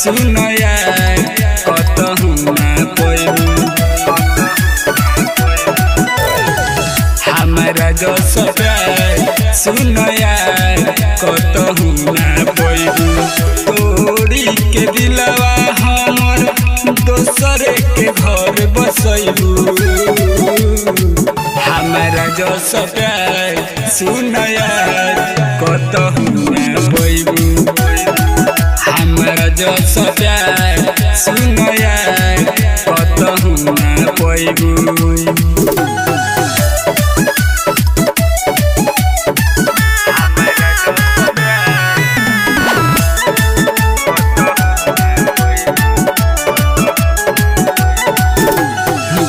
सुन यार कतहु ना पैबू हमारा जस प्यार सुन यार कतहु ना पैबू तोड़ी के दिलवा हमर दोसर के घर बसैबू हमारा जस प्यार सुन यार कतहु ना पैबू हमारा जस प्यार सुन यार कतहु ना पैबू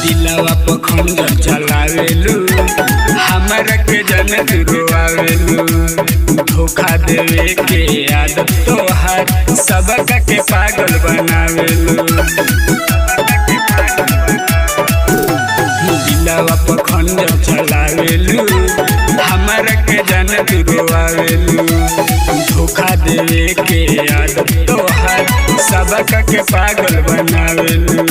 दिलवा पर खंजर चलावेलू हमारा के जन्नत रोआवेलू धोखा देवे के आदत तोहार सबका के पागल बनावेलू दिलवा पर खंजर चलावेलू हमारा के जन्नत रोआवेलू धोखा देवे के आदत तोहार सबका के पागल बनावेलू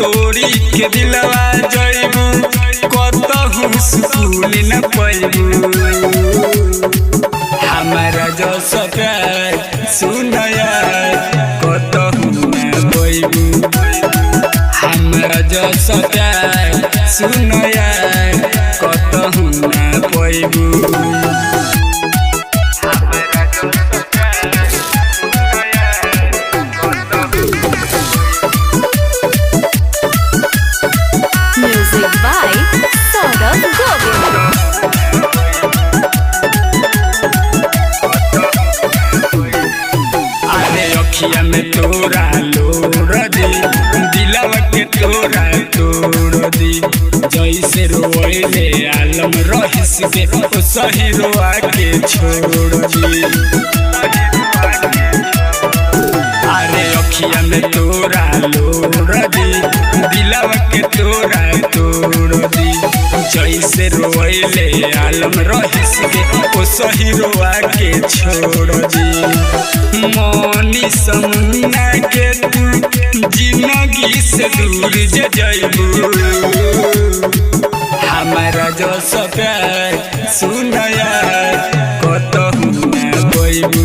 तोड़ी के दिलवा जइबू कतहु सुकून न पैबू हमारा जस प्यार सुन यार कतहु ना पैबू हमारा जस प्यार सुन यार कतहु ना पैबू Music by Saurabh Govind. अरे अखिया में तोरा लोर दी दिलवा के तोरा तोड़ दी जैसे रोइले आलम रहिस के सही रोआ के छोड़ दी अरे अखिया में तोरा लोर दी दिलवा के तोरा तोड़ दी जैसे रोइले आलम रहिस के सही रोआ के छोड़ दी मनी समुना के तू जिंदगी से दूर जइबू हमारा जस प्यार सुन यार कतहु ना पैबू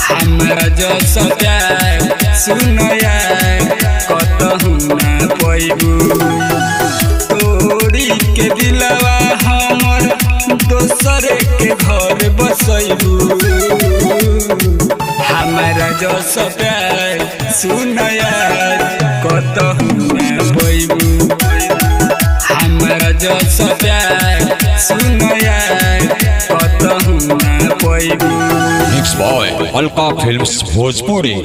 हमारा जस प्यार सुन यार कतहु ना पैबू तोड़ी के दिलवा हमर दोसर के घर बसैबू हमारा जस प्यार सुन यार कतहु ना पैबू हमारा जस प्यार सुन यार कतहु ना पैबू Mixed by Alka Films Bhojpuri।